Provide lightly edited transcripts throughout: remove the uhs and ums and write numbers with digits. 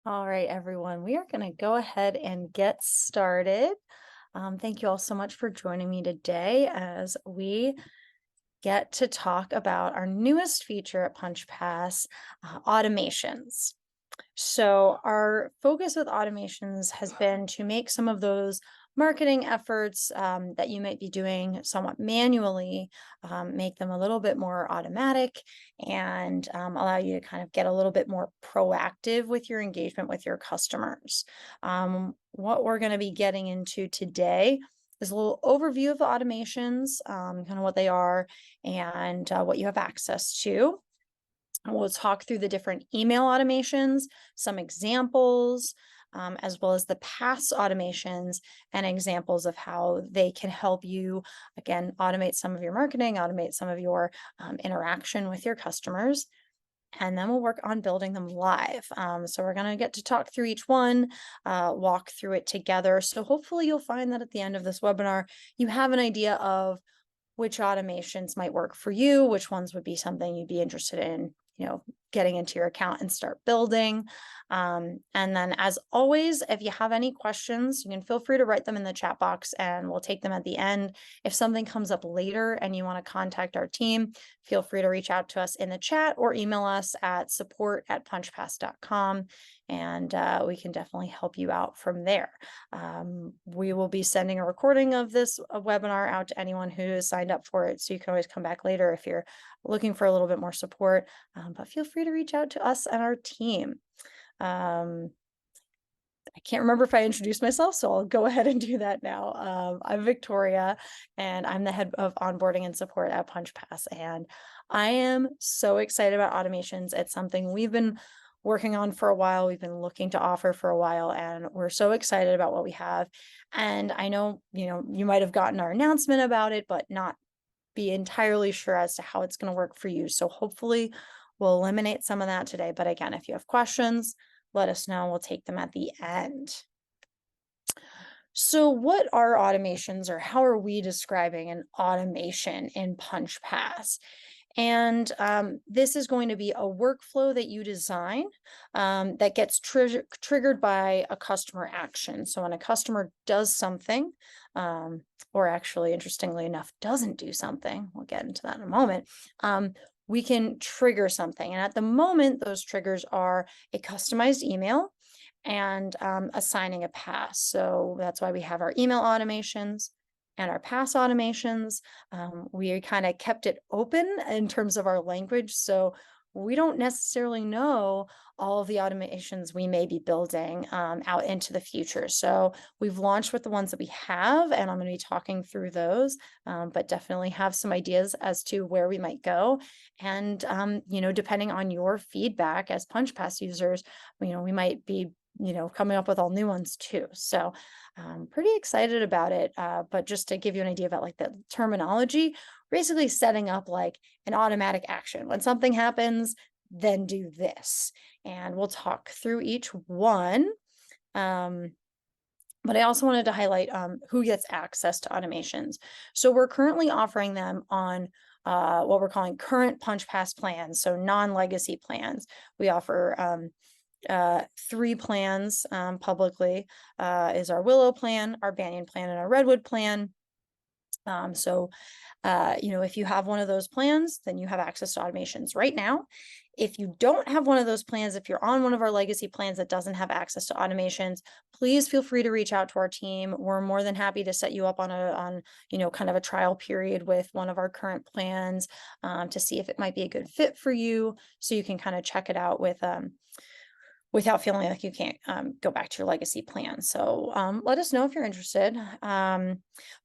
All right, everyone, we are going to go ahead and get started. Thank you all so much for joining me today as we get to talk about our newest feature at Punchpass, automations. So our focus with automations has been to make some of those marketing efforts that you might be doing somewhat manually, make them a little bit more automatic and allow you to kind of get a little bit more proactive with your engagement with your customers. What we're going to be getting into today is a little overview of the automations, kind of what they are and what you have access to. We'll talk through the different email automations, some examples, as well as the pass automations and examples of how they can help you, again, automate some of your marketing, automate some of your interaction with your customers. And then we'll work on building them live. So we're going to get to talk through each one, walk through it together. So hopefully you'll find that at the end of this webinar, you have an idea of which automations might work for you, which ones would be something you'd be interested in, getting into your account and start building. And then as always, if you have any questions, you can feel free to write them in the chat box and we'll take them at the end. If something comes up later and you want to contact our team, feel free to reach out to us in the chat or email us at support@punchpass.com and we can definitely help you out from there. We will be sending a recording of this webinar out to anyone who has signed up for it, so you can always come back later if you're looking for a little bit more support, but feel free to reach out to us and our team. I can't remember if I introduced myself, so I'll go ahead and do that now. I'm Victoria, and I'm the head of onboarding and support at Punchpass, and I am so excited about automations. It's something we've been working on for a while. We've been looking to offer for a while, and we're so excited about what we have. And I know, you might have gotten our announcement about it, but not be entirely sure as to how it's going to work for you. So hopefully we'll eliminate some of that today. But again, if you have questions, let us know. We'll take them at the end. So what are automations, or how are we describing an automation in Punchpass? And this is going to be a workflow that you design that gets triggered by a customer action. So when a customer does something, or actually, interestingly enough, doesn't do something, we'll get into that in a moment, we can trigger something. And at the moment, those triggers are a customized email and assigning a pass. So that's why we have our email automations and our pass automations. We kind of kept it open in terms of our language. So we don't necessarily know all of the automations we may be building out into the future. So we've launched with the ones that we have, and I'm going to be talking through those, but definitely have some ideas as to where we might go. And, depending on your feedback as Punchpass users, we might be coming up with all new ones too. So pretty excited about it. But just to give you an idea about like the terminology, basically setting up like an automatic action. When something happens, then do this. And we'll talk through each one. But I also wanted to highlight who gets access to automations. So we're currently offering them on what we're calling current Punchpass plans, so non-legacy plans. We offer 3 plans publicly, is our Willow plan, our Banyan plan, and our Redwood plan. If you have one of those plans, then you have access to automations right now. If you don't have one of those plans, if you're on one of our legacy plans that doesn't have access to automations, please feel free to reach out to our team. We're more than happy to set you up on kind of a trial period with one of our current plans to see if it might be a good fit for you, so you can kind of check it out without feeling like you can't go back to your legacy plan. So let us know if you're interested.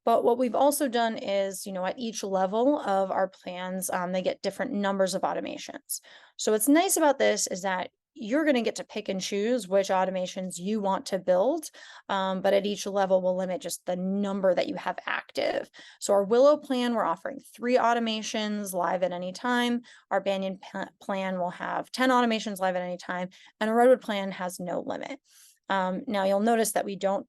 But what we've also done is, at each level of our plans, they get different numbers of automations. So what's nice about this is that you're going to get to pick and choose which automations you want to build. But at each level, we'll limit just the number that you have active. So our Willow plan, we're offering 3 automations live at any time. Our Banyan plan will have 10 automations live at any time. And our Redwood plan has no limit. Now you'll notice that we don't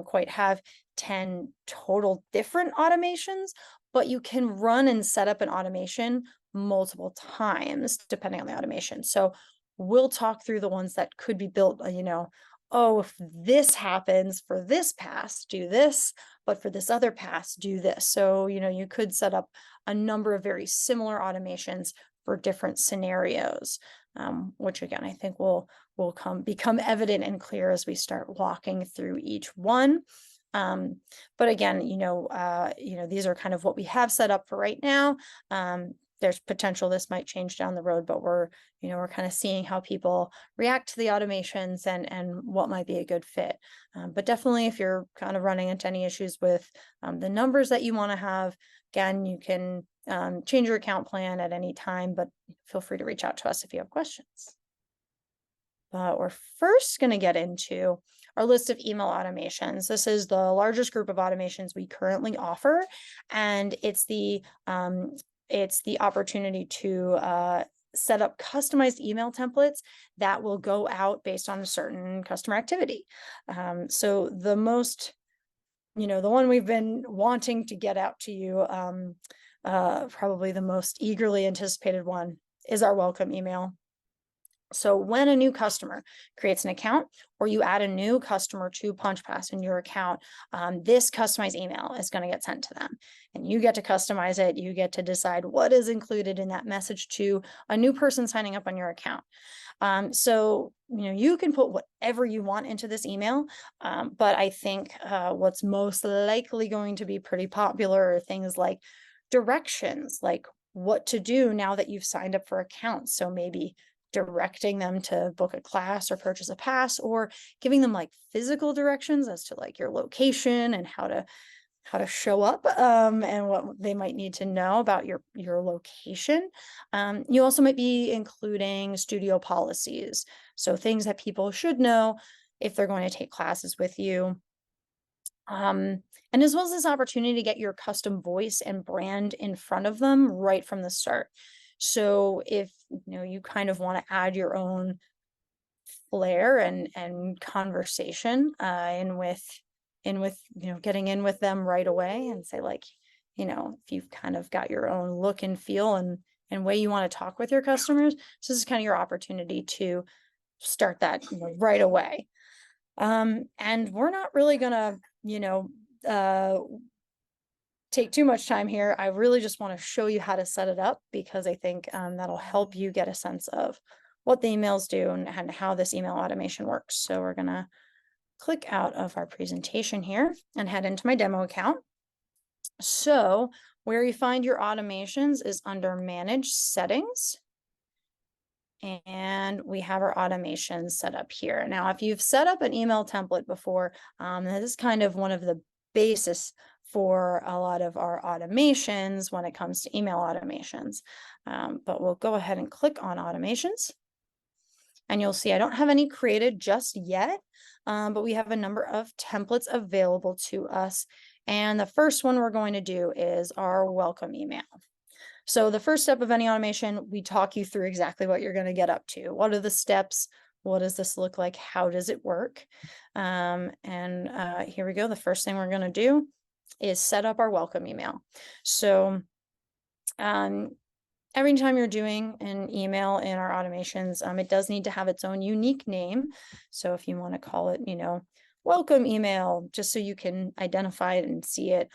quite have 10 total different automations, but you can run and set up an automation multiple times depending on the automation. So we'll talk through the ones that could be built, oh, if this happens for this pass, do this, but for this other pass, do this. So, you could set up a number of very similar automations for different scenarios, which again, I think will become evident and clear as we start walking through each one. But again, these are kind of what we have set up for right now. There's potential this might change down the road, but we're kind of seeing how people react to the automations and what might be a good fit. But definitely, if you're kind of running into any issues with the numbers that you want to have, again, you can change your account plan at any time, but feel free to reach out to us if you have questions. But we're first going to get into our list of email automations. This is the largest group of automations we currently offer, and it's the opportunity to set up customized email templates that will go out based on a certain customer activity. So the most, the one we've been wanting to get out to you, probably the most eagerly anticipated one, is our welcome email. So when a new customer creates an account or you add a new customer to Punchpass in your account, this customized email is going to get sent to them, and you get to customize it. You get to decide what is included in that message to a new person signing up on your account. So, you can put whatever you want into this email, but I think what's most likely going to be pretty popular are things like directions, like what to do now that you've signed up for accounts. So maybe directing them to book a class or purchase a pass, or giving them like physical directions as to like your location and how to show up, and what they might need to know about your location. You also might be including studio policies, so things that people should know if they're going to take classes with you. And as well as this opportunity to get your custom voice and brand in front of them right from the start. So if you kind of want to add your own flair and conversation in with getting in with them right away, and say like, if you've kind of got your own look and feel and way you want to talk with your customers, so this is kind of your opportunity to start that right away. And we're not really gonna take too much time here. I really just want to show you how to set it up, because I think that'll help you get a sense of what the emails do and how this email automation works. So we're going to click out of our presentation here and head into my demo account. So where you find your automations is under Manage Settings. And we have our automations set up here. Now, if you've set up an email template before, this is kind of one of the basis for a lot of our automations when it comes to email automations. But we'll go ahead and click on automations. And you'll see I don't have any created just yet, but we have a number of templates available to us. And the first one we're going to do is our welcome email. So the first step of any automation, we talk you through exactly what you're going to get up to. What are the steps? What does this look like? How does it work? And here we go. The first thing we're going to do is set up our welcome email. So every time you're doing an email in our automations, it does need to have its own unique name. So if you want to call it, welcome email, just so you can identify it and see it,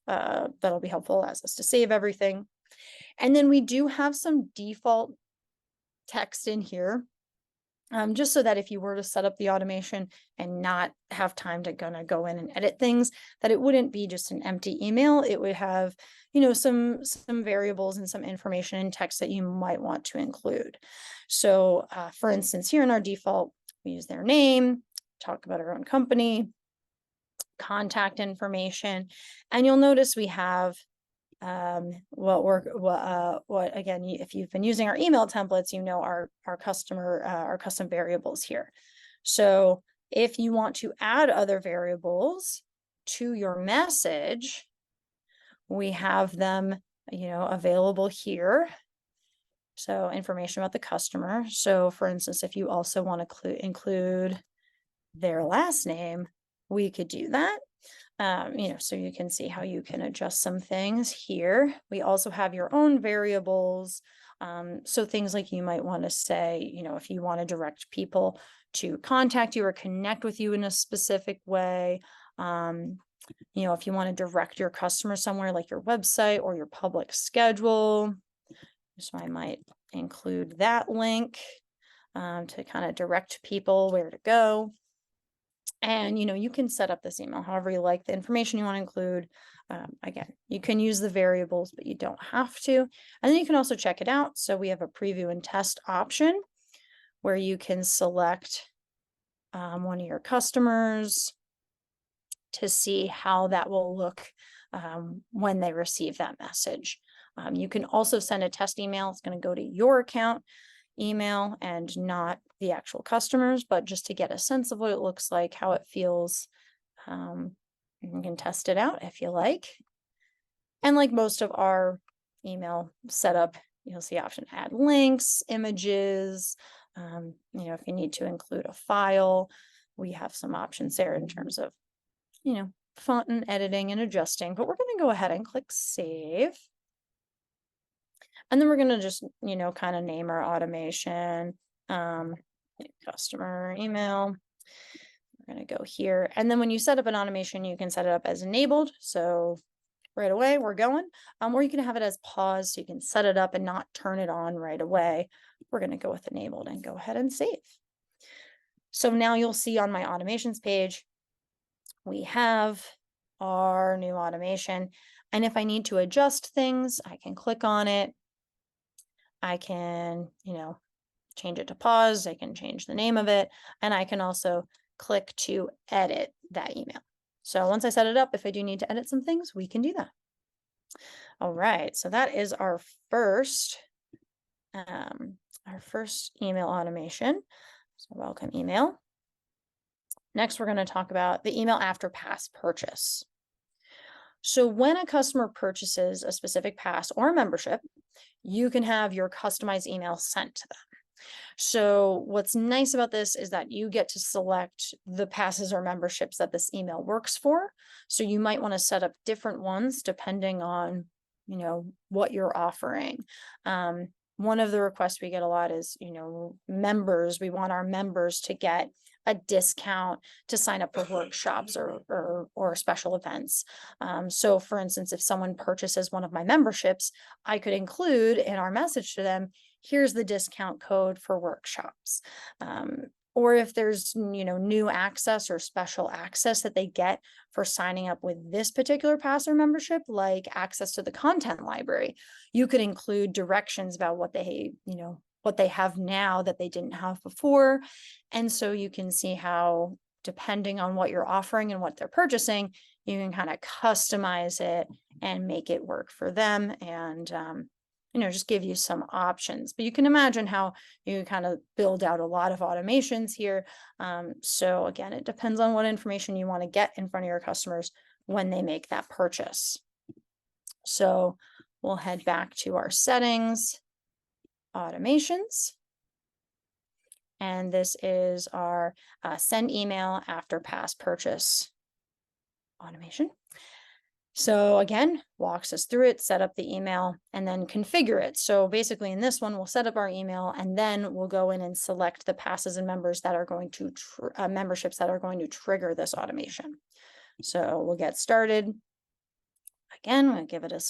that'll be helpful as us to save everything. And then we do have some default text in here, just so that if you were to set up the automation and not have time to go in and edit things, that it wouldn't be just an empty email. It would have, some variables and some information in text that you might want to include. So for instance, here in our default, we use their name, talk about our own company, contact information, and you'll notice we have again, if you've been using our email templates, our custom variables here. So if you want to add other variables to your message, we have them, available here. So information about the customer. So for instance, if you also want to include their last name, we could do that. So you can see how you can adjust some things here. We also have your own variables. So things like you might want to say, if you want to direct people to contact you or connect with you in a specific way, if you want to direct your customer somewhere like your website or your public schedule. So I might include that link to kind of direct people where to go. And, you can set up this email however you like, the information you want to include. Again, you can use the variables, but you don't have to. And then you can also check it out. So we have a preview and test option where you can select one of your customers to see how that will look when they receive that message. You can also send a test email. It's going to go to your account email and not the actual customers, but just to get a sense of what it looks like, how it feels. You can test it out if you like. And like most of our email setup, you'll see option add links, images. If you need to include a file, we have some options there in terms of, font and editing and adjusting, but we're going to go ahead and click save. And then we're going to just, kind of name our automation, customer email. We're going to go here. And then when you set up an automation, you can set it up as enabled. So right away we're going, or you can have it as paused. So you can set it up and not turn it on right away. We're going to go with enabled and go ahead and save. So now you'll see on my automations page, we have our new automation. And if I need to adjust things, I can click on it. I can, change it to pause. I can change the name of it. And I can also click to edit that email. So once I set it up, if I do need to edit some things, we can do that. All right. So that is our first email automation. So welcome email. Next, we're going to talk about the email after pass purchase. So when a customer purchases a specific pass or membership, you can have your customized email sent to them. So what's nice about this is that you get to select the passes or memberships that this email works for. So you might want to set up different ones depending on, what you're offering. One of the requests we get a lot is, members. We want our members to get a discount to sign up for workshops or special events. So for instance, if someone purchases one of my memberships, I could include in our message to them, here's the discount code for workshops. Or if there's, new access or special access that they get for signing up with this particular pass or membership, like access to the content library, you could include directions about what they have now that they didn't have before. And so you can see how, depending on what you're offering and what they're purchasing, you can kind of customize it and make it work for them and, just give you some options. But you can imagine how you kind of build out a lot of automations here. So again, it depends on what information you want to get in front of your customers when they make that purchase. So we'll head back to our settings, automations. And this is our send email after pass purchase automation. So again, walks us through it, set up the email, and then configure it. So basically in this one, we'll set up our email, and then we'll go in and select the passes and members that are going to memberships that are going to trigger this automation. So we'll get started. Again, we'll give it a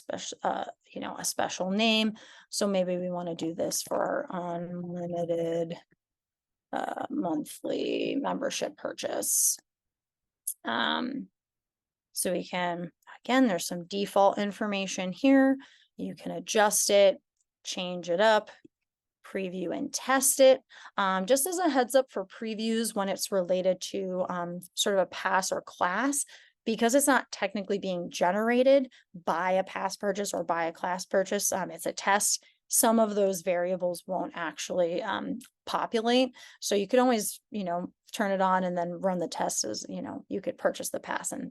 special name. So maybe we want to do this for our unlimited monthly membership purchase. So we can, again, there's some default information here. You can adjust it, change it up, preview and test it. Just as a heads up for previews when it's related to sort of a pass or class, because it's not technically being generated by a pass purchase or by a class purchase, it's a test. Some of those variables won't actually populate. So you could always, turn it on and then run the test as, you could purchase the pass and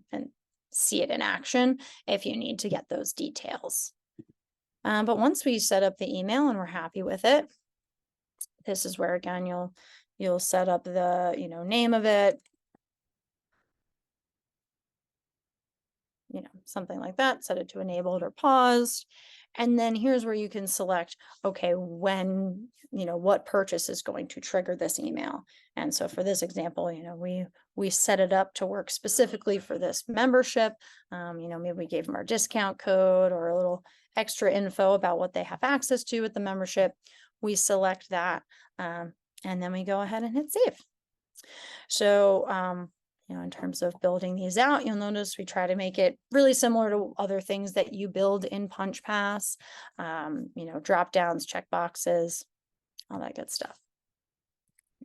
see it in action if you need to get those details. But once we set up the email and we're happy with it, this is where, again, you'll set up the, name of it. something like that, set it to enabled or paused. And then here's where you can select, okay, when, what purchase is going to trigger this email. And so for this example, we set it up to work specifically for this membership. Maybe we gave them our discount code or a little extra info about what they have access to with the membership. We select that, and then we go ahead and hit save. So, in terms of building these out, you'll notice we try to make it really similar to other things that you build in Punchpass, drop downs, check boxes, all that good stuff.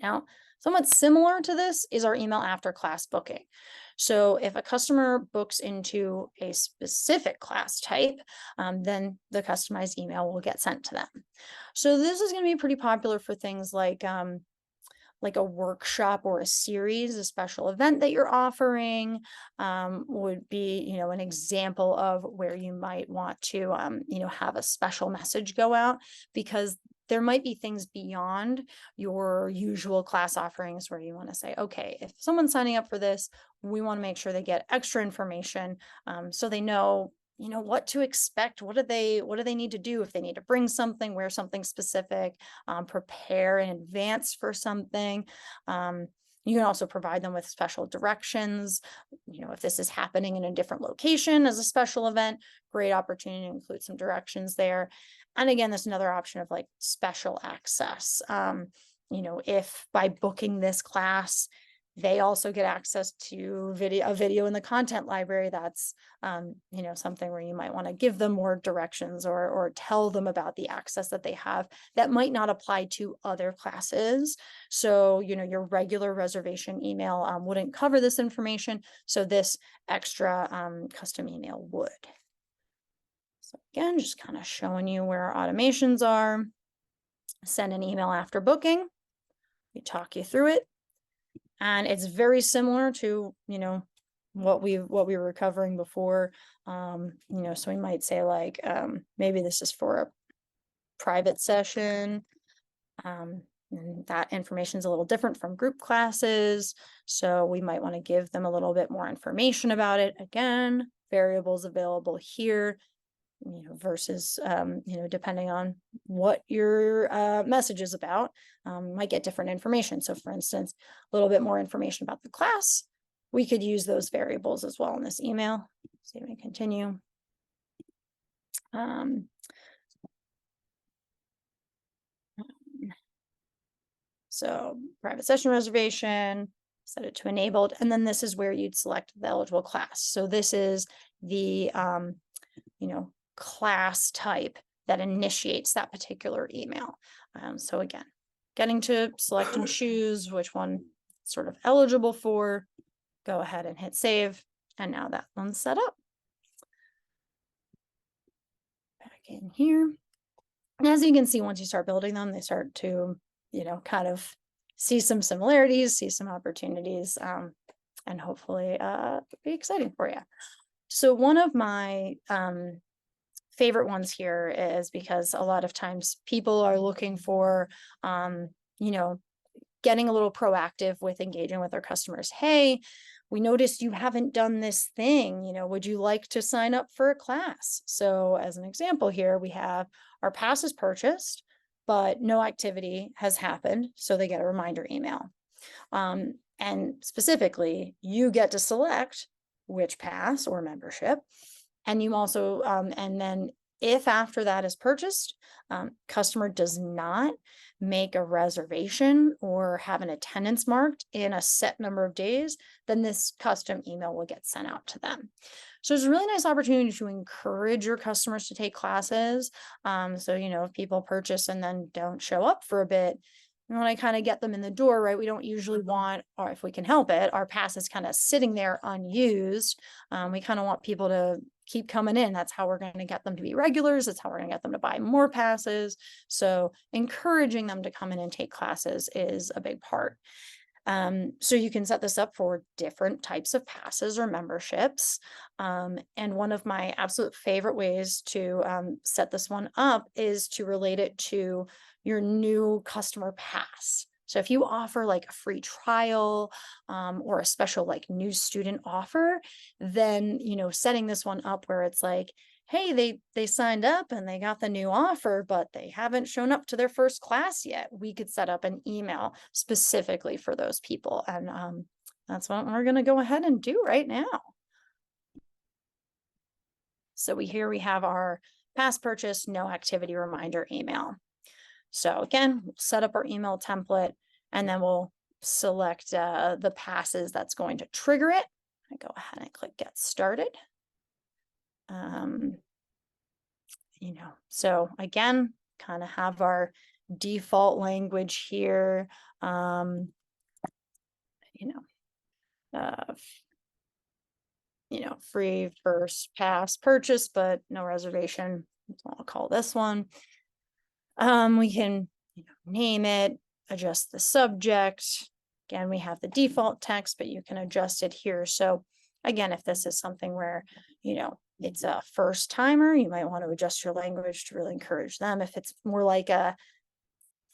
Now, somewhat similar to this is our email after class booking. So if a customer books into a specific class type, then the customized email will get sent to them. So this is going to be pretty popular for things like a workshop or a series, a special event that you're offering, would be, an example of where you might want to, have a special message go out, because there might be things beyond your usual class offerings where you want to say, okay, if someone's signing up for this, we want to make sure they get extra information, so they know what to expect. What do they need to do if they need to bring something, wear something specific, prepare in advance for something. You can also provide them with special directions. If this is happening in a different location as a special event, great opportunity to include some directions there. And again, there's another option of like special access. If by booking this class, they also get access to a video in the content library, that's something where you might want to give them more directions or tell them about the access that they have that might not apply to other classes. So your regular reservation email wouldn't cover this information, so this extra custom email would. So again, just kind of showing you where our automations are. Send an email after booking. We talk you through it. And it's very similar to, what we were covering before. So we might say like, maybe this is for a private session. And that information is a little different from group classes. So we might want to give them a little bit more information about it. Again, variables available here, versus, depending on what your message is about, might get different information. So for instance, a little bit more information about the class, we could use those variables as well in this email. So we continue. So private session reservation, set it to enabled, and then this is where you'd select the eligible class. So this is the, class type that initiates that particular email. So again, getting to select and choose which one sort of eligible for, go ahead and hit save. And now that one's set up. Back in here. And as you can see, once you start building them, they start to, kind of see some similarities, see some opportunities, and hopefully be exciting for you. So one of my favorite ones here is because a lot of times people are looking for, getting a little proactive with engaging with their customers. Hey, we noticed you haven't done this thing, would you like to sign up for a class? So as an example here, we have our pass is purchased, but no activity has happened. So they get a reminder email. And specifically, you get to select which pass or membership. And you also, and then if after that is purchased, customer does not make a reservation or have an attendance marked in a set number of days, then this custom email will get sent out to them. So it's a really nice opportunity to encourage your customers to take classes. So, if people purchase and then don't show up for a bit, we want to kind of get them in the door, right? We don't usually want, or if we can help it, our passes kind of sitting there unused. We kind of want people to keep coming in. That's how we're going to get them to be regulars. That's how we're going to get them to buy more passes. So encouraging them to come in and take classes is a big part. So you can set this up for different types of passes or memberships. And one of my absolute favorite ways to set this one up is to relate it to your new customer pass. So if you offer like a free trial or a special like new student offer, then, setting this one up where it's like, hey, they signed up and they got the new offer, but they haven't shown up to their first class yet. We could set up an email specifically for those people. And that's what we're going to go ahead and do right now. So we have our past purchase, no activity reminder email. So again, we'll set up our email template and then we'll select the passes that's going to trigger it. I go ahead and click get started. So again, kind of have our default language here. Free first pass purchase, but no reservation. That's what I'll call this one. We can name it, adjust the subject. Again, we have the default text, but you can adjust it here. So again, if this is something where, it's a first timer, you might want to adjust your language to really encourage them. If it's more like a,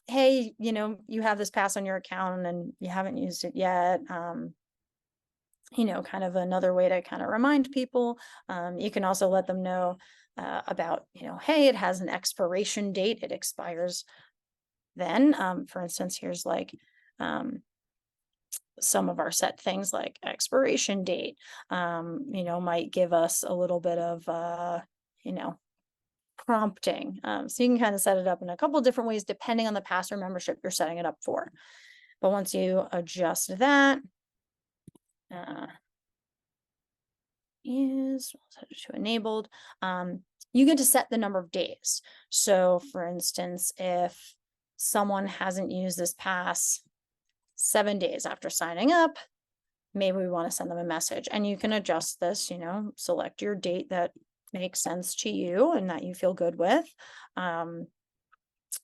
hey, you have this pass on your account and you haven't used it yet, kind of another way to kind of remind people. You can also let them know about, hey, it has an expiration date. It expires then. For instance, here's like some of our set things like expiration date, might give us a little bit of, prompting. So you can kind of set it up in a couple of different ways, depending on the pass or membership you're setting it up for. But once you adjust that, is set it to enabled, you get to set the number of days. So for instance, if someone hasn't used this pass 7 days after signing up, maybe we want to send them a message. And you can adjust this, select your date that makes sense to you and that you feel good with.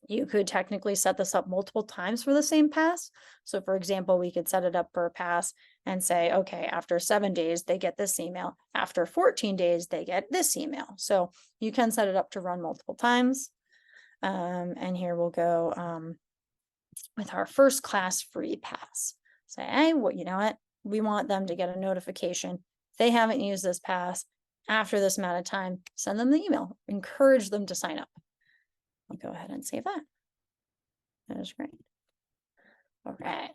You could technically set this up multiple times for the same pass. So for example, we could set it up for a pass and say, okay, after 7 days, they get this email. After 14 days, they get this email. So you can set it up to run multiple times. And here we'll go with our first class free pass. Say, hey, well, you know what? We want them to get a notification. If they haven't used this pass after this amount of time, send them the email. Encourage them to sign up. I'll go ahead and save that. That is great. All right.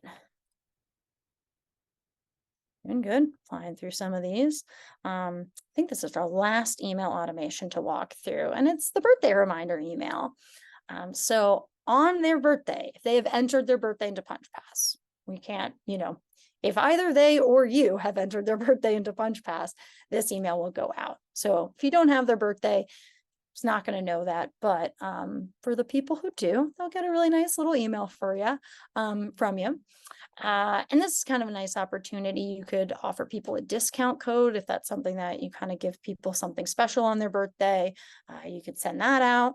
Doing good. Flying through some of these. I think this is our last email automation to walk through, and it's the birthday reminder email. So on their birthday, if they have entered their birthday into Punchpass, we can't, if either they or you have entered their birthday into Punchpass, this email will go out. So if you don't have their birthday, it's not going to know that, but for the people who do, they'll get a really nice little email for you, from you. And this is kind of a nice opportunity. You could offer people a discount code if that's something that you kind of give people something special on their birthday. You could send that out.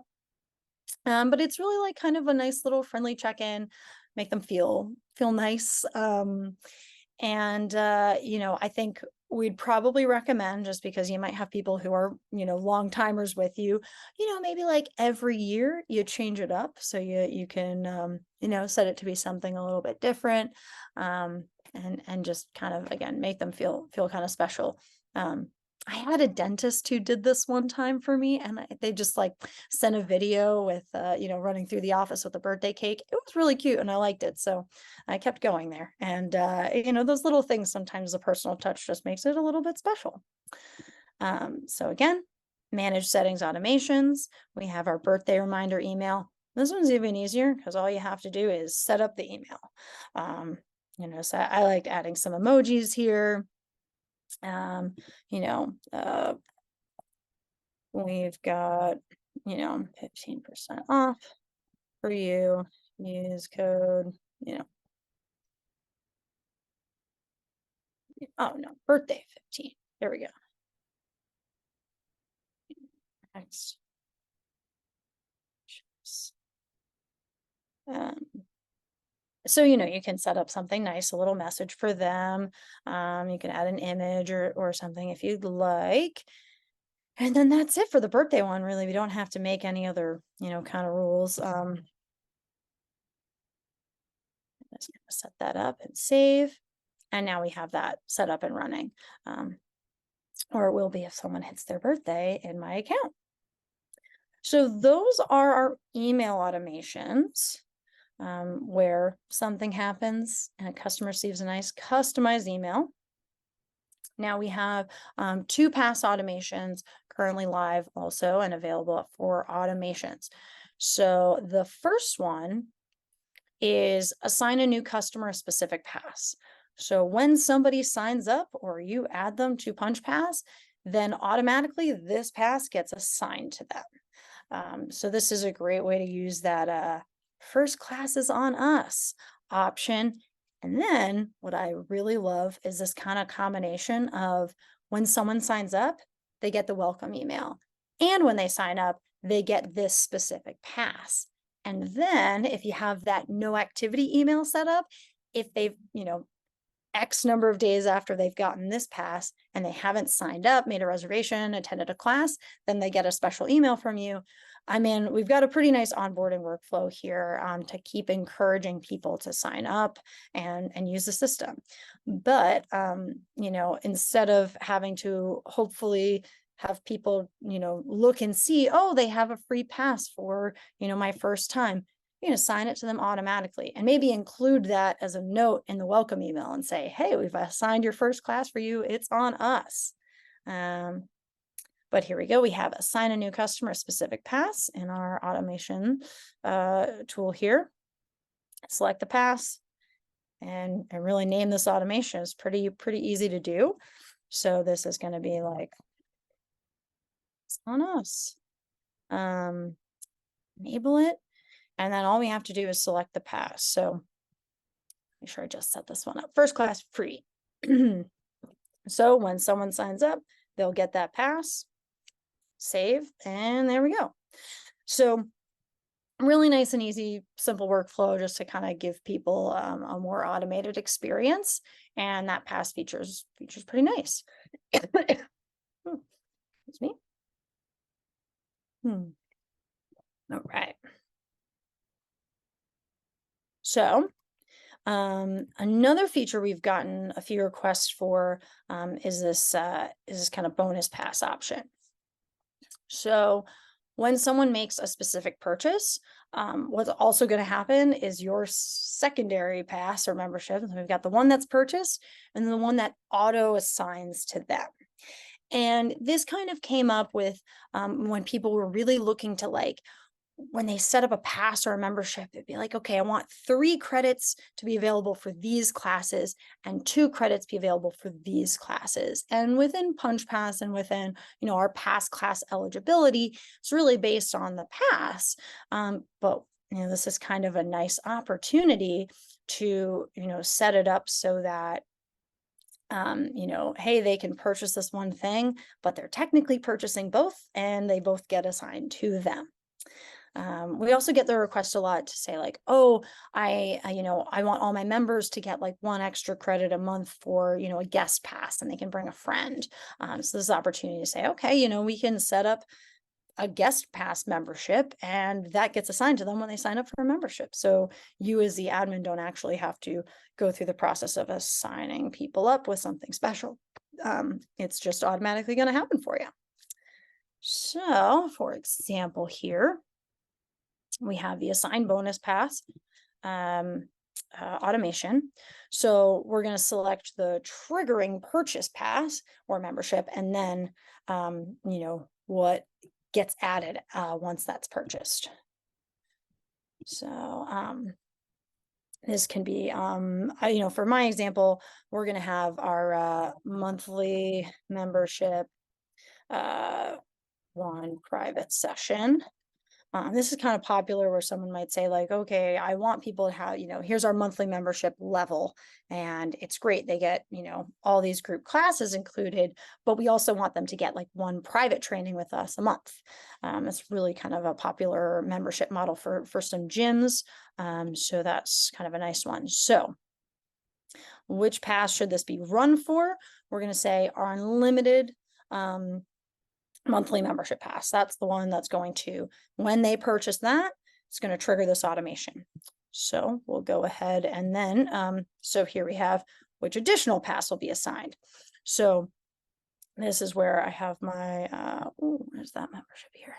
But it's really like kind of a nice little friendly check-in, make them feel nice. I think we'd probably recommend, just because you might have people who are, long timers with you, maybe like every year you change it up. So you can, set it to be something a little bit different, and just kind of, again, make them feel kind of special. I had a dentist who did this one time for me, and they just like sent a video with, running through the office with a birthday cake. It was really cute and I liked it. So I kept going there. And, those little things, sometimes a personal touch just makes it a little bit special. So again, manage settings automations. We have our birthday reminder email. This one's even easier because all you have to do is set up the email. So I liked adding some emojis here. We've got, 15% off for you. Use code, oh no, birthday 15. There we go. Next. So, you can set up something nice, a little message for them. You can add an image or something if you'd like. And then that's it for the birthday one, really. We don't have to make any other, kind of rules. Just gonna set that up and save. And now we have that set up and running. Or it will be if someone hits their birthday in my account. So those are our email automations, where something happens and a customer receives a nice customized email. Now we have 2 pass automations currently live also and available for automations. So the first one is assign a new customer a specific pass. So when somebody signs up or you add them to Punchpass, then automatically this pass gets assigned to them. So this is a great way to use that first class is on us option. And then what I really love is this kind of combination of when someone signs up, they get the welcome email. And when they sign up, they get this specific pass. And then if you have that no activity email set up, if they've, X number of days after they've gotten this pass and they haven't signed up, made a reservation, attended a class, then they get a special email from you. I mean, we've got a pretty nice onboarding workflow here to keep encouraging people to sign up and use the system. But, instead of having to hopefully have people, look and see, oh, they have a free pass for, my first time, assign it to them automatically and maybe include that as a note in the welcome email and say, hey, we've assigned your first class for you. It's on us. But here we go. We have assign a new customer a specific pass in our automation tool here. Select the pass and really name this automation. It's pretty easy to do. So this is going to be like, it's on us. Enable it. And then all we have to do is select the pass. So make sure I just set this one up. First class free. So when someone signs up, they'll get that pass, save, and there we go. So really nice and easy, simple workflow just to kind of give people a more automated experience. And that pass features pretty nice. Excuse me. All right. So another feature we've gotten a few requests for is this kind of bonus pass option. So when someone makes a specific purchase, what's also going to happen is your secondary pass or membership. We've got the one that's purchased and the one that auto assigns to them. And this kind of came up with when people were really looking to when they set up a pass or a membership, it'd be like, okay, I want 3 credits to be available for these classes and 2 credits be available for these classes. And within Punchpass and within, our pass class eligibility, it's really based on the pass. But, this is kind of a nice opportunity to, set it up so that hey, they can purchase this one thing, but they're technically purchasing both and they both get assigned to them. We also get the request a lot to say oh, I want all my members to get 1 extra credit a month for, a guest pass and they can bring a friend. So this is an opportunity to say, okay, we can set up a guest pass membership and that gets assigned to them when they sign up for a membership. So you as the admin don't actually have to go through the process of assigning people up with something special. It's just automatically going to happen for you. So for example, here we have the assign bonus pass automation. So we're going to select the triggering purchase pass or membership, and then, what gets added once that's purchased. So this can be, for my example, we're going to have our monthly membership one private session. This is kind of popular where someone might say okay, I want people to have, here's our monthly membership level and it's great. They get, all these group classes included, but we also want them to get 1 private training with us a month. It's really kind of a popular membership model for some gyms. So that's kind of a nice one. So which pass should this be run for? We're going to say our unlimited, monthly membership pass. That's the one that's going to, when they purchase that, it's going to trigger this automation. So we'll go ahead and then, so here we have which additional pass will be assigned. So this is where I have my, where's that membership here?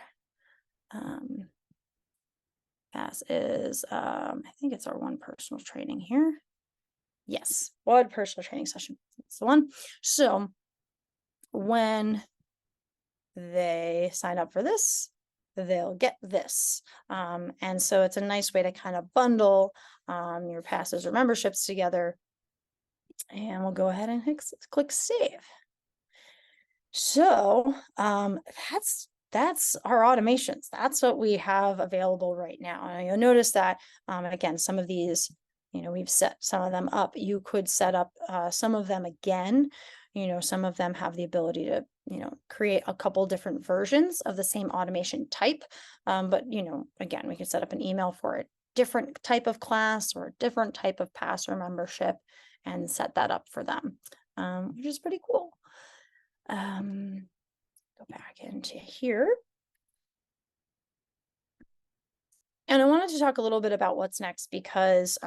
Pass is, I think it's our one personal training here. Yes, one personal training session. That's the one. So when they sign up for this, they'll get this. And so it's a nice way to kind of bundle your passes or memberships together. And we'll go ahead and click save. So that's our automations. That's what we have available right now. And you'll notice that again, some of these, we've set some of them up. You could set up some of them again. Some of them have the ability to, create a couple different versions of the same automation type. But again, we could set up an email for a different type of class or a different type of pass or membership and set that up for them, which is pretty cool. Go back into here. And I wanted to talk a little bit about what's next because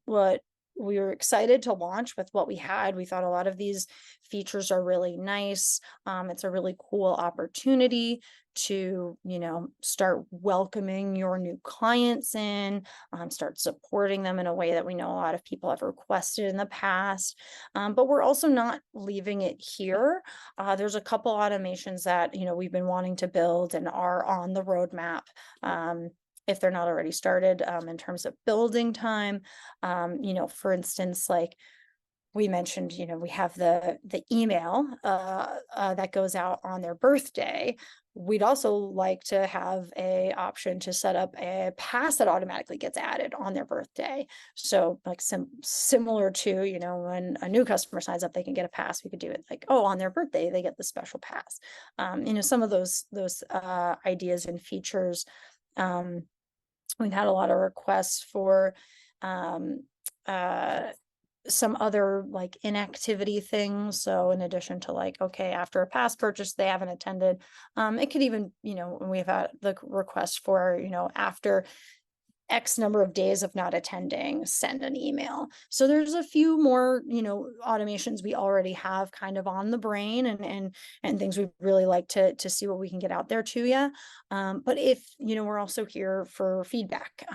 what we were excited to launch with what we had. We thought a lot of these features are really nice. It's a really cool opportunity to, start welcoming your new clients in, start supporting them in a way that we know a lot of people have requested in the past. But we're also not leaving it here. There's a couple automations that, we've been wanting to build and are on the roadmap. If they're not already started, in terms of building time. For instance, like we mentioned, we have the email that goes out on their birthday. We'd also like to have a option to set up a pass that automatically gets added on their birthday. So like similar to, when a new customer signs up, they can get a pass. We could do it like, oh, on their birthday, they get the special pass. Some of those ideas and features. We've had a lot of requests for some other like inactivity things. So in addition to like, okay, after a pass purchase, they haven't attended. It could even, we've had the request for, after X number of days of not attending, send an email. So there's a few more, automations we already have kind of on the brain and things we'd really like to see what we can get out there to you. But if, we're also here for feedback.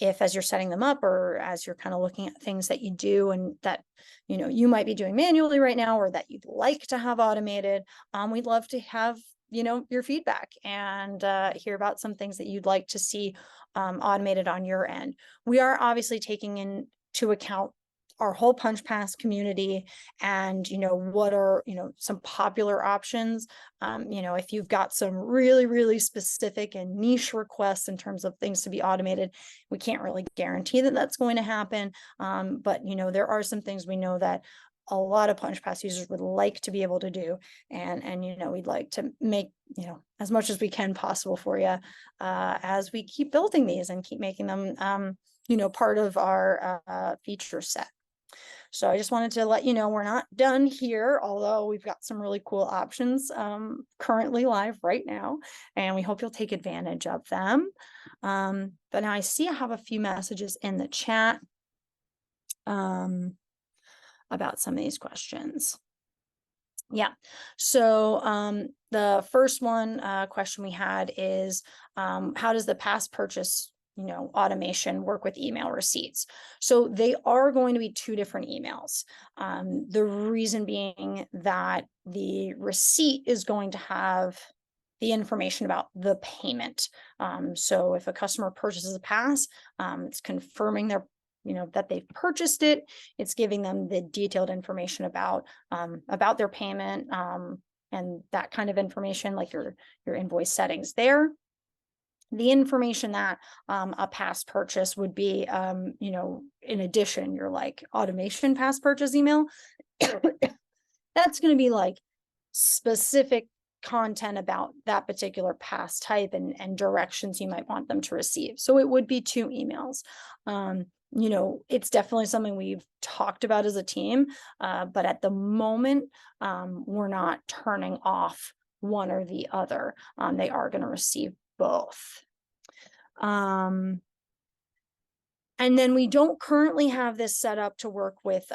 If as you're setting them up or as you're kind of looking at things that you do and that, you might be doing manually right now or that you'd like to have automated, we'd love to have, your feedback and hear about some things that you'd like to see automated on your end. We are obviously taking into account our whole Punchpass community and, what are, some popular options. If you've got some really, really specific and niche requests in terms of things to be automated, we can't really guarantee that that's going to happen. But, there are some things we know that a lot of Punchpass users would like to be able to do. And we'd like to make, as much as we can possible for you as we keep building these and keep making them, part of our feature set. So I just wanted to let you know we're not done here, although we've got some really cool options currently live right now, and we hope you'll take advantage of them. But now I see I have a few messages in the chat about some of these questions. Yeah. So the first one question we had is how does the past purchase automation work with email receipts? So they are going to be two different emails. The reason being that the receipt is going to have the information about the payment. So if a customer purchases a pass, it's confirming that they've purchased it. It's giving them the detailed information about their payment and that kind of information, like your invoice settings there. The information that a past purchase would be, in addition, your like automation past purchase email, that's going to be like specific content about that particular pass type and directions you might want them to receive. So it would be two emails. It's definitely something we've talked about as a team, but at the moment, we're not turning off one or the other. They are going to receive both. And then we don't currently have this set up to work with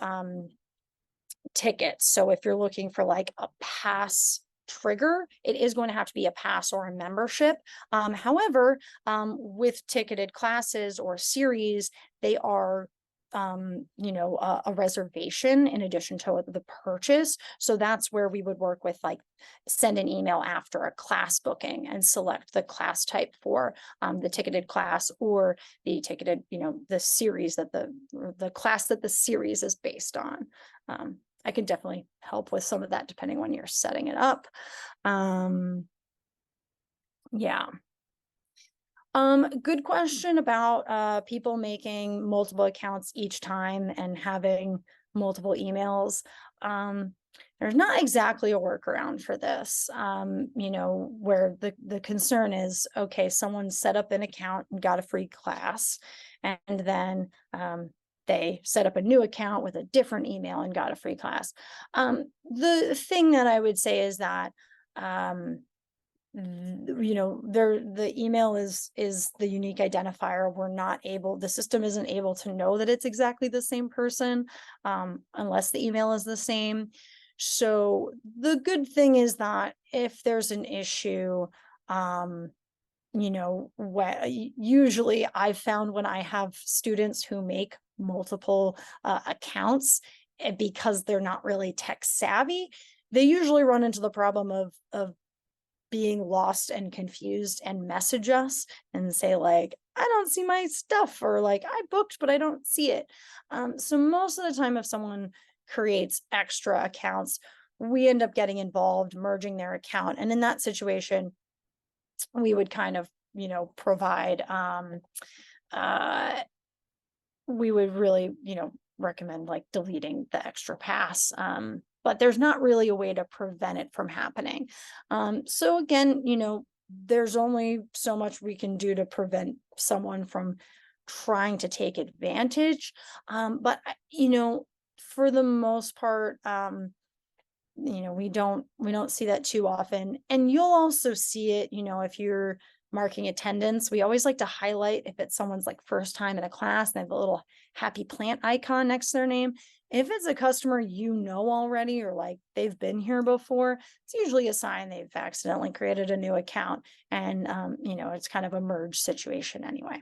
tickets. So if you're looking for like a pass trigger, it is going to have to be a pass or a membership. However, with ticketed classes or series, they are a reservation in addition to the purchase. So that's where we would work with, like, send an email after a class booking and select the class type for the ticketed class, or the ticketed, the series that the class that the series is based on. I can definitely help with some of that depending when you're setting it up. Yeah. Good question about people making multiple accounts each time and having multiple emails. There's not exactly a workaround for this. Where the concern is, okay, someone set up an account and got a free class, and then they set up a new account with a different email and got a free class. The thing that I would say is that the email is the unique identifier. The system isn't able to know that it's exactly the same person unless the email is the same. So the good thing is that if there's an issue, usually I've found when I have students who make multiple accounts, because they're not really tech savvy, they usually run into the problem of being lost and confused and message us and say, like, I don't see my stuff, or like, I booked but I don't see it. So most of the time, if someone creates extra accounts, we end up getting involved, merging their account, and in that situation we would kind of provide we would really recommend like deleting the extra pass, but there's not really a way to prevent it from happening. So again, there's only so much we can do to prevent someone from trying to take advantage. But for the most part, we don't see that too often. And you'll also see it, if you're marking attendance, we always like to highlight if it's someone's like first time in a class and they have a little happy plant icon next to their name. If it's a customer already, or like they've been here before, it's usually a sign they've accidentally created a new account, and it's kind of a merge situation anyway.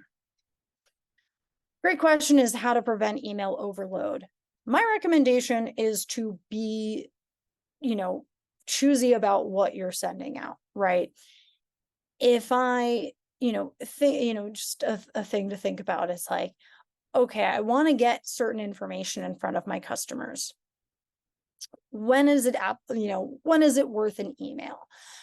Great question is how to prevent email overload. My recommendation is to be choosy about what you're sending out, right? If I, just a thing to think about is like, okay, I want to get certain information in front of my customers. When is it worth an email?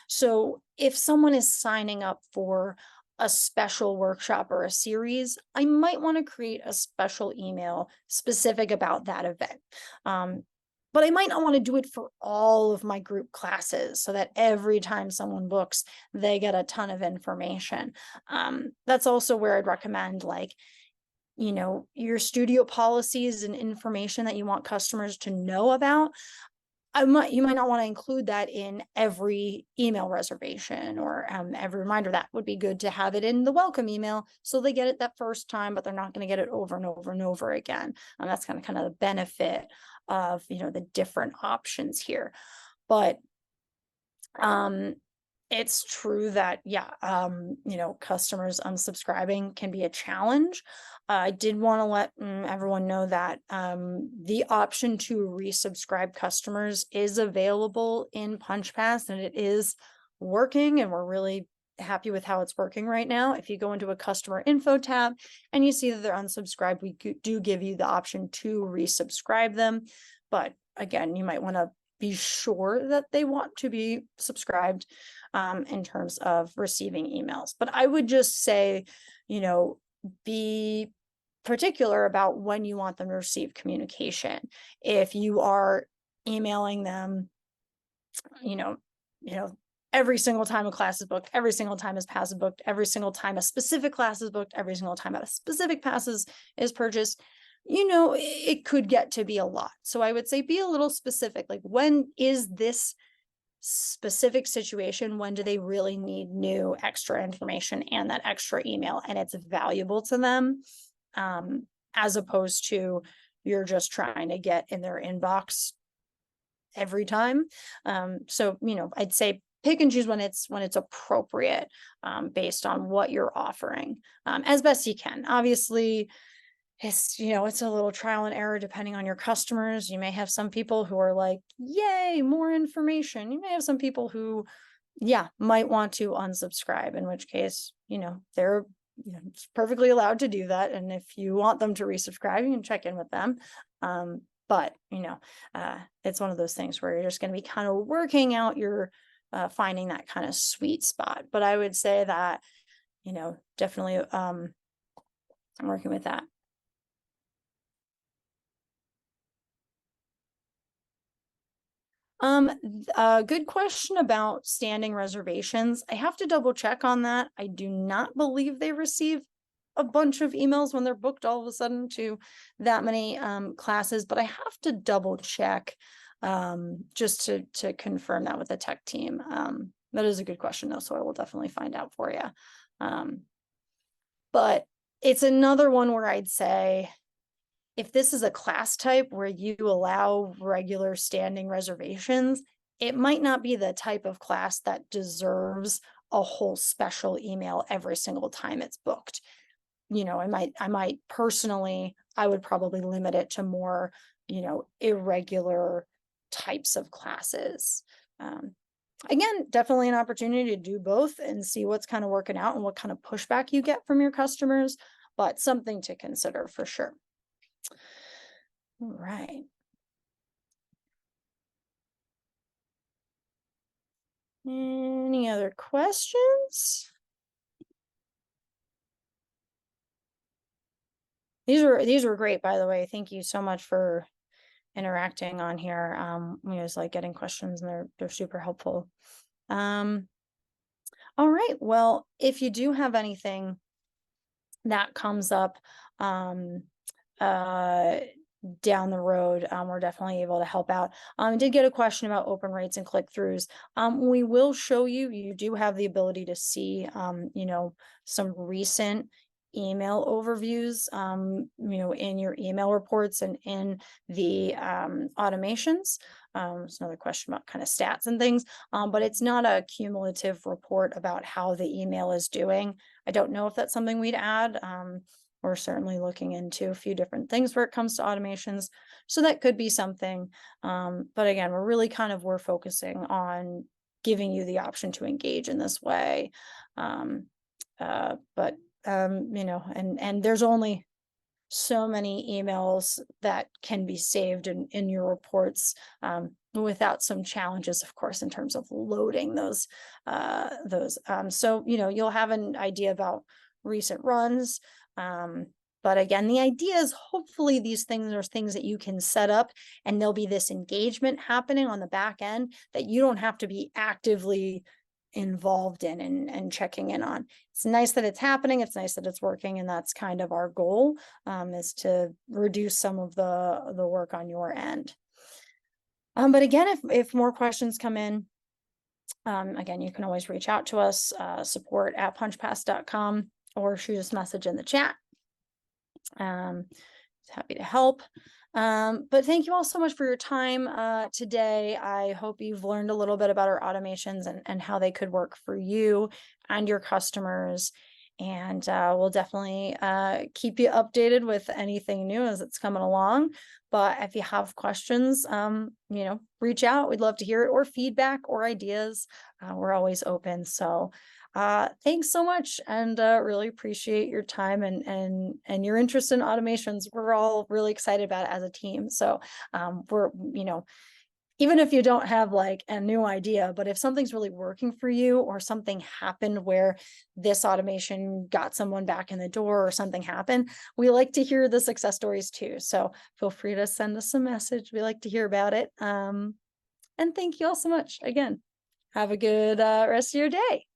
So if someone is signing up for a special workshop or a series, I might want to create a special email specific about that event. But I might not want to do it for all of my group classes so that every time someone books, they get a ton of information. That's also where I'd recommend, like, your studio policies and information that you want customers to know about. You might not want to include that in every email reservation or every reminder. That would be good to have it in the welcome email so they get it that first time, but they're not going to get it over and over and over again. That's kind of the benefit of the different options here. But it's true that customers unsubscribing can be a challenge. I did want to let everyone know that the option to resubscribe customers is available in Punchpass, and it is working, and we're really happy with how it's working right now. If you go into a customer info tab and you see that they're unsubscribed, we do give you the option to resubscribe them. But again, you might want to be sure that they want to be subscribed in terms of receiving emails. But I would just say, be particular about when you want them to receive communication. If you are emailing them, every single time a class is booked, every single time a pass is booked, every single time a specific class is booked, every single time a specific pass is purchased, it could get to be a lot. So I would say be a little specific. Like, when is this specific situation? When do they really need new extra information and that extra email, and it's valuable to them? as opposed to you're just trying to get in their inbox every time. So, I'd say pick and choose when it's appropriate, based on what you're offering, as best you can. Obviously, it's a little trial and error depending on your customers. You may have some people who are like, yay, more information. You may have some people who, yeah, might want to unsubscribe, in which case, they're it's perfectly allowed to do that. And if you want them to resubscribe, you can check in with them. But it's one of those things where you're just going to be kind of working out your finding that kind of sweet spot. But I would say that, definitely I'm working with that. Good question about standing reservations. I have to double check on that. I do not believe they receive a bunch of emails when they're booked all of a sudden to that many classes, but I have to double check just to confirm that with the tech team. That is a good question though, so I will definitely find out for you. But it's another one where I'd say, if this is a class type where you allow regular standing reservations, it might not be the type of class that deserves a whole special email every single time it's booked. I might personally, I would probably limit it to more, irregular types of classes. Again, definitely an opportunity to do both and see what's kind of working out and what kind of pushback you get from your customers, but something to consider for sure. All right. Any other questions? These were great, by the way. Thank you so much for interacting on here. It's like getting questions, and they're super helpful. All right. Well, if you do have anything that comes up, down the road, we're definitely able to help out. I did get a question about open rates and click-throughs. We will show you do have the ability to see, some recent email overviews, in your email reports and in the automations. There's another question about kind of stats and things, but it's not a cumulative report about how the email is doing. I don't know if that's something we'd add. We're certainly looking into a few different things where it comes to automations. So that could be something. But again, we're focusing on giving you the option to engage in this way. And there's only so many emails that can be saved in your reports, without some challenges, of course, in terms of loading those. So, you'll have an idea about recent runs. But again, the idea is hopefully these things are things that you can set up, and there'll be this engagement happening on the back end that you don't have to be actively involved in and checking in on. It's nice that it's happening. It's nice that it's working. And that's kind of our goal, is to reduce some of the work on your end. But again, if more questions come in, again, you can always reach out to us, support@punchpass.com, or shoot us a message in the chat. Happy to help. But thank you all so much for your time today. I hope you've learned a little bit about our automations and how they could work for you and your customers. And we'll definitely keep you updated with anything new as it's coming along. But if you have questions, reach out. We'd love to hear it, or feedback or ideas. We're always open. So thanks so much, and really appreciate your time and your interest in automations. We're all really excited about it as a team. So we're, even if you don't have like a new idea, but if something's really working for you, or something happened where this automation got someone back in the door, or something happened, we like to hear the success stories too. So feel free to send us a message. We like to hear about it. And thank you all so much again. Have a good rest of your day.